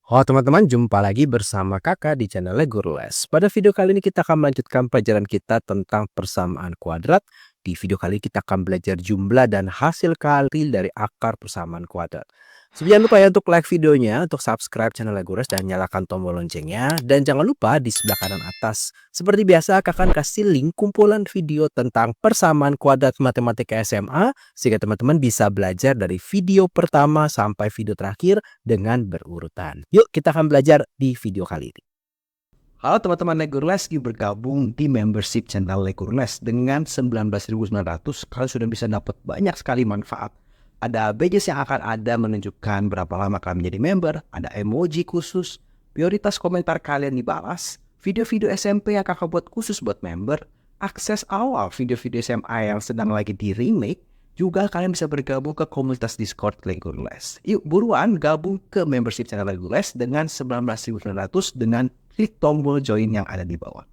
Halo teman-teman, jumpa lagi bersama Kakak di channel Guru Les. Pada video kali ini kita akan melanjutkan pelajaran kita tentang persamaan kuadrat. Di video kali ini kita akan belajar jumlah dan hasil kali dari akar persamaan kuadrat. Jangan lupa ya untuk like videonya, untuk subscribe channel Guru Les dan nyalakan tombol loncengnya. Dan jangan lupa di sebelah kanan atas. Seperti biasa, Kakak akan kasih link kumpulan video tentang persamaan kuadrat matematika SMA. Sehingga teman-teman bisa belajar dari video pertama sampai video terakhir dengan berurutan. Yuk kita akan belajar di video kali ini. Halo teman-teman Legurles, bergabung di membership channel Legurles. Dengan 19.900 kalian sudah bisa dapat banyak sekali manfaat. Ada badges yang akan ada menunjukkan berapa lama kalian menjadi member, ada emoji khusus, prioritas komentar kalian dibalas, video-video SMP yang kakak buat khusus buat member, akses awal video-video SMA yang sedang lagi di remake, juga kalian bisa bergabung ke komunitas Discord Legurles. Yuk buruan gabung ke membership channel Legurles dengan 19.900 dengan klik tombol join yang ada di bawah.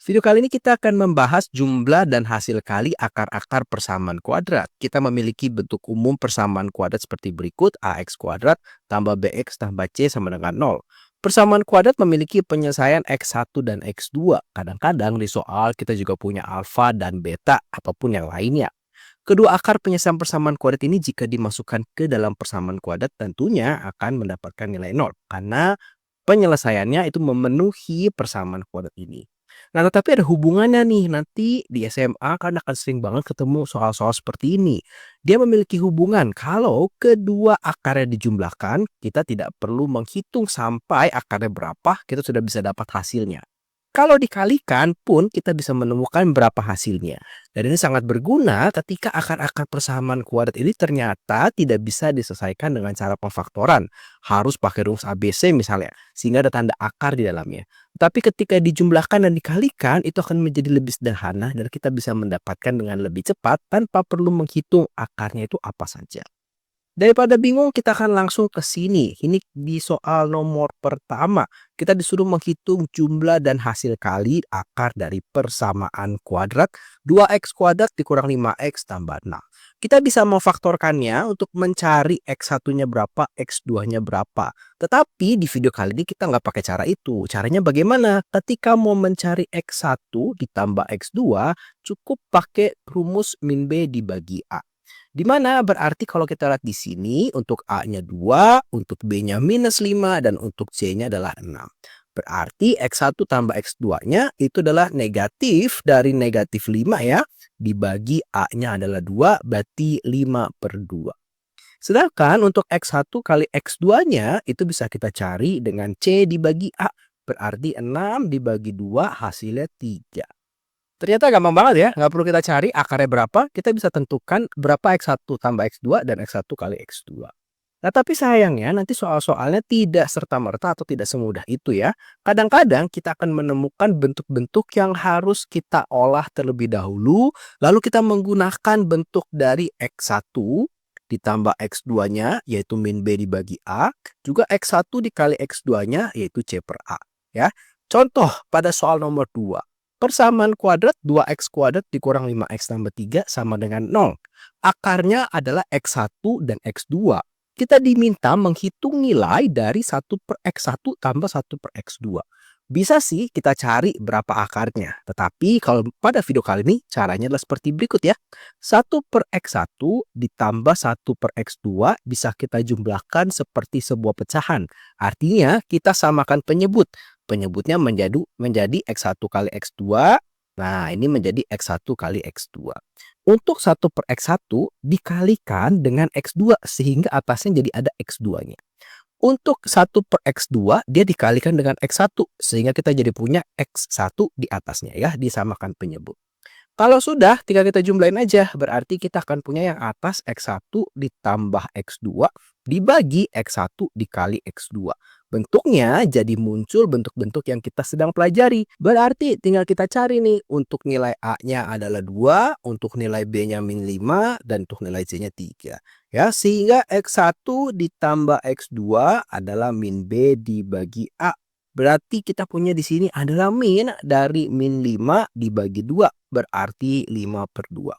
Video kali ini kita akan membahas jumlah dan hasil kali akar-akar persamaan kuadrat. Kita memiliki bentuk umum persamaan kuadrat seperti berikut: AX kuadrat tambah BX tambah C sama dengan 0. Persamaan kuadrat memiliki penyelesaian X1 dan X2. Kadang-kadang di soal kita juga punya alfa dan beta ataupun yang lainnya. Kedua akar penyelesaian persamaan kuadrat ini jika dimasukkan ke dalam persamaan kuadrat tentunya akan mendapatkan nilai 0. Karena penyelesaiannya itu memenuhi persamaan kuadrat ini. Nah, tetapi ada hubungannya nih, nanti di SMA kan akan sering banget ketemu soal-soal seperti ini. Dia memiliki hubungan kalau kedua akarnya dijumlahkan, kita tidak perlu menghitung sampai akarnya berapa, kita sudah bisa dapat hasilnya. Kalau dikalikan pun kita bisa menemukan berapa hasilnya. Dan ini sangat berguna ketika akar-akar persamaan kuadrat ini ternyata tidak bisa diselesaikan dengan cara pemfaktoran. Harus pakai rumus ABC misalnya, sehingga ada tanda akar di dalamnya. Tapi ketika dijumlahkan dan dikalikan, itu akan menjadi lebih sederhana dan kita bisa mendapatkan dengan lebih cepat tanpa perlu menghitung akarnya itu apa saja. Daripada bingung, kita akan langsung ke sini. Ini di soal nomor pertama. Kita disuruh menghitung jumlah dan hasil kali akar dari persamaan kuadrat 2x kuadrat dikurang 5x tambah 6. Kita bisa memfaktorkannya untuk mencari x1-nya berapa, x2-nya berapa. Tetapi di video kali ini kita nggak pakai cara itu. Caranya bagaimana? Ketika mau mencari x1 ditambah x2, cukup pakai rumus min B dibagi A. Di mana berarti kalau kita lihat di sini untuk A-nya 2, untuk B-nya minus 5, dan untuk C-nya adalah 6. Berarti X1 tambah X2-nya itu adalah negatif dari negatif 5 ya. Dibagi A-nya adalah 2, berarti 5/2. Sedangkan untuk X1 kali X2-nya itu bisa kita cari dengan C dibagi A. Berarti 6 dibagi 2 hasilnya 3. Ternyata gampang banget ya, nggak perlu kita cari akarnya berapa, kita bisa tentukan berapa X1 tambah X2 dan X1 kali X2. Nah, tapi sayangnya nanti soal-soalnya tidak serta-merta atau tidak semudah itu ya. Kadang-kadang kita akan menemukan bentuk-bentuk yang harus kita olah terlebih dahulu, lalu kita menggunakan bentuk dari X1 ditambah X2-nya, yaitu min B dibagi A, juga X1 dikali X2-nya, yaitu C per A. Ya. Contoh pada soal nomor 2. Persamaan kuadrat 2x kuadrat dikurang 5x tambah 3 sama dengan 0. Akarnya adalah x1 dan x2. Kita diminta menghitung nilai dari 1 per x1 tambah 1 per x2. Bisa sih kita cari berapa akarnya. Tetapi kalau pada video kali ini caranya adalah seperti berikut ya. 1 per x1 ditambah 1 per x2 bisa kita jumlahkan seperti sebuah pecahan. Artinya kita samakan penyebut. Penyebutnya menjadi X1 kali X2. Nah, ini menjadi X1 kali X2. Untuk 1 per X1 dikalikan dengan X2 sehingga atasnya jadi ada X2-nya. Untuk 1 per X2 dia dikalikan dengan X1 sehingga kita jadi punya X1 di atasnya ya, disamakan penyebut. Kalau sudah, tinggal kita jumlahin aja. Berarti kita akan punya yang atas X1 ditambah X2 dibagi X1 dikali X2. Bentuknya jadi muncul bentuk-bentuk yang kita sedang pelajari. Berarti tinggal kita cari nih. Untuk nilai A-nya adalah 2, untuk nilai B-nya min 5, dan untuk nilai C-nya 3. Ya, sehingga X1 ditambah X2 adalah min B dibagi A. Berarti kita punya di sini adalah min dari min 5 dibagi 2. Berarti 5/2.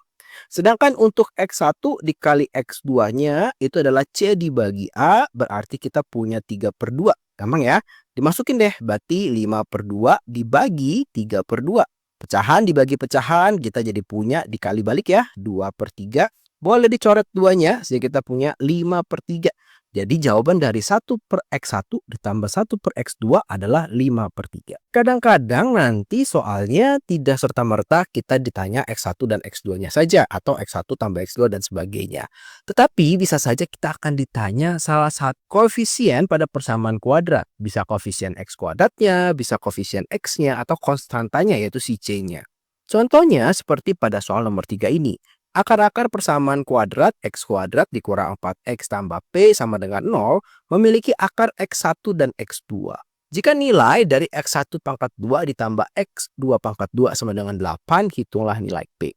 Sedangkan untuk X1 dikali X2-nya itu adalah C dibagi A, berarti kita punya 3/2. Gampang ya? Dimasukin deh, berarti 5/2 dibagi 3/2. Pecahan dibagi pecahan, kita jadi punya dikali balik ya, 2/3. Boleh dicoret 2-nya, sehingga kita punya 5/3. Jadi jawaban dari 1/X1 ditambah 1/X2 adalah 5/3. Kadang-kadang nanti soalnya tidak serta-merta kita ditanya X1 dan X2-nya saja, atau X1 tambah X2 dan sebagainya. Tetapi bisa saja kita akan ditanya salah satu koefisien pada persamaan kuadrat. Bisa koefisien X kuadratnya, bisa koefisien X-nya, atau konstantanya yaitu si C-nya. Contohnya seperti pada soal nomor 3 ini. Akar-akar persamaan kuadrat X kuadrat dikurang 4X tambah P sama dengan 0 memiliki akar X1 dan X2. Jika nilai dari X1 pangkat 2 ditambah X2 pangkat 2 sama dengan 8, hitunglah nilai P.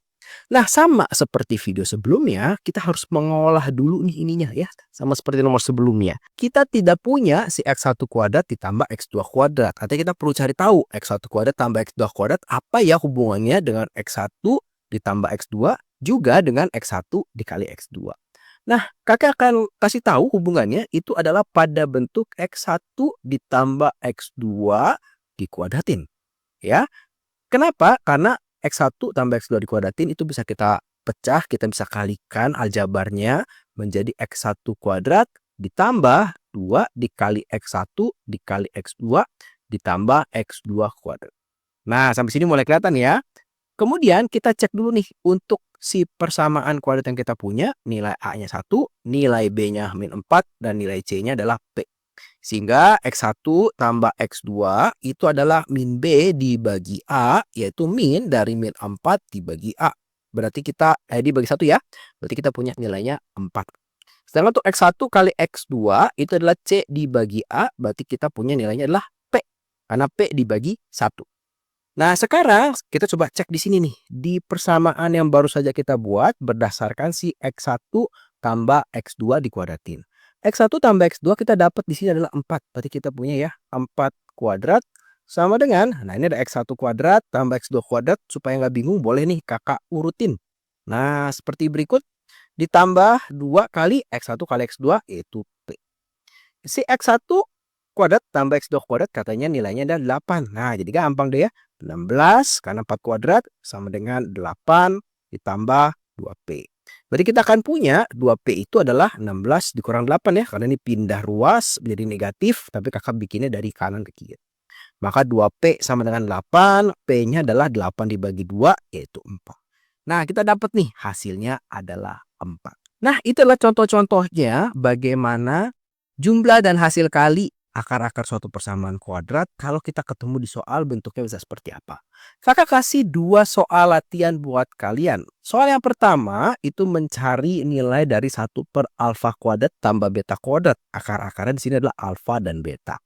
Nah, sama seperti video sebelumnya, kita harus mengolah dulu nih ininya ya. Sama seperti nomor sebelumnya. Kita tidak punya si X1 kuadrat ditambah X2 kuadrat. Artinya kita perlu cari tahu X1 kuadrat tambah X2 kuadrat apa ya hubungannya dengan X1 ditambah X2 juga dengan X1 dikali X2. Nah, kakak akan kasih tahu hubungannya itu adalah pada bentuk X1 ditambah X2 dikuadratin. Ya. Kenapa? Karena X1 tambah X2 dikuadratin itu bisa kita pecah, kita bisa kalikan aljabarnya menjadi X1 kuadrat ditambah 2 dikali X1 dikali X2 ditambah X2 kuadrat. Nah, sampai sini mulai kelihatan ya. Kemudian kita cek dulu nih untuk si persamaan kuadrat yang kita punya, nilai A-nya 1, nilai B-nya -4, dan nilai C-nya adalah P. Sehingga X1 tambah X2 itu adalah min B dibagi A, yaitu min dari -4 dibagi A. Berarti kita, dibagi 1 ya, berarti kita punya nilainya 4. Sedangkan untuk X1 kali X2 itu adalah C dibagi A, berarti kita punya nilainya adalah P. Karena P dibagi 1. Nah, sekarang kita coba cek di sini nih, di persamaan yang baru saja kita buat berdasarkan si X1 tambah X2 dikuadratin. X1 tambah X2 kita dapat di sini adalah 4. Berarti kita punya ya 4 kuadrat sama dengan, nah ini ada X1 kuadrat tambah X2 kuadrat, supaya nggak bingung boleh nih kakak urutin. Nah, seperti berikut, ditambah 2 kali X1 kali X2 yaitu P. Si X1 kuadrat tambah X2 kuadrat katanya nilainya ada 8. Nah, jadi gampang deh ya. 16 karena 4 kuadrat sama dengan 8 ditambah 2P. Berarti kita akan punya 2P itu adalah 16 dikurang 8 ya. Karena ini pindah ruas menjadi negatif, tapi kakak bikinnya dari kanan ke kiri. Maka 2P sama dengan 8, P-nya adalah 8 dibagi 2 yaitu 4. Nah, kita dapat nih hasilnya adalah 4. Nah, itulah contoh-contohnya bagaimana jumlah dan hasil kali akar-akar suatu persamaan kuadrat kalau kita ketemu di soal bentuknya bisa seperti apa. Kakak kasih 2 soal latihan buat kalian. Soal yang pertama itu mencari nilai dari 1/alfa kuadrat tambah beta kuadrat. Akar-akarnya di sini adalah alfa dan beta.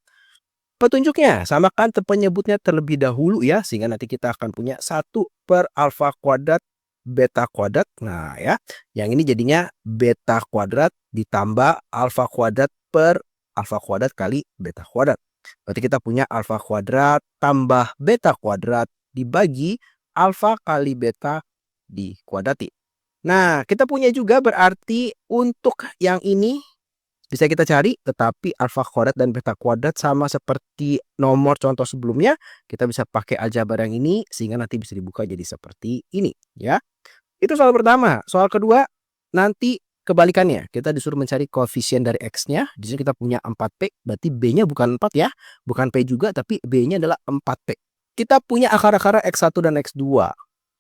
Petunjuknya samakan penyebutnya terlebih dahulu ya, sehingga nanti kita akan punya 1/alfa kuadrat beta kuadrat. Nah ya, yang ini jadinya beta kuadrat ditambah alfa kuadrat per alfa kuadrat kali beta kuadrat. Berarti kita punya alfa kuadrat tambah beta kuadrat dibagi alfa kali beta dikuadrati. Nah, kita punya juga berarti untuk yang ini bisa kita cari, tetapi alfa kuadrat dan beta kuadrat sama seperti nomor contoh sebelumnya. Kita bisa pakai aljabar yang ini sehingga nanti bisa dibuka jadi seperti ini ya. Itu soal pertama. Soal kedua nanti kebalikannya, kita disuruh mencari koefisien dari X-nya. Di sini kita punya 4P, berarti B-nya bukan 4 ya. Bukan P juga, tapi B-nya adalah 4P. Kita punya akar-akar X1 dan X2.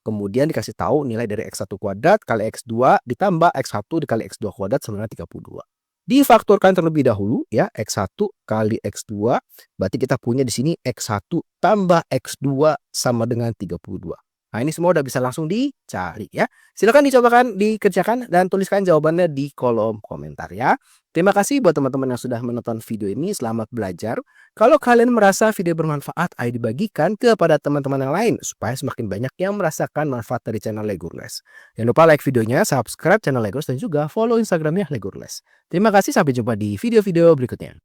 Kemudian dikasih tahu nilai dari X1 kuadrat kali X2 ditambah X1 dikali X2 kuadrat sama dengan 32. Difaktorkan terlebih dahulu ya, X1 kali X2. Berarti kita punya di sini X1 tambah X2 sama dengan 32. Nah, ini semua udah bisa langsung dicari ya. Silakan dicobakan, dikerjakan, dan tuliskan jawabannya di kolom komentar ya. Terima kasih buat teman-teman yang sudah menonton video ini. Selamat belajar. Kalau kalian merasa video bermanfaat, ayo dibagikan kepada teman-teman yang lain supaya semakin banyak yang merasakan manfaat dari channel Legurles. Jangan lupa like videonya, subscribe channel Legurles, dan juga follow Instagramnya Legurles. Terima kasih, sampai jumpa di video-video berikutnya.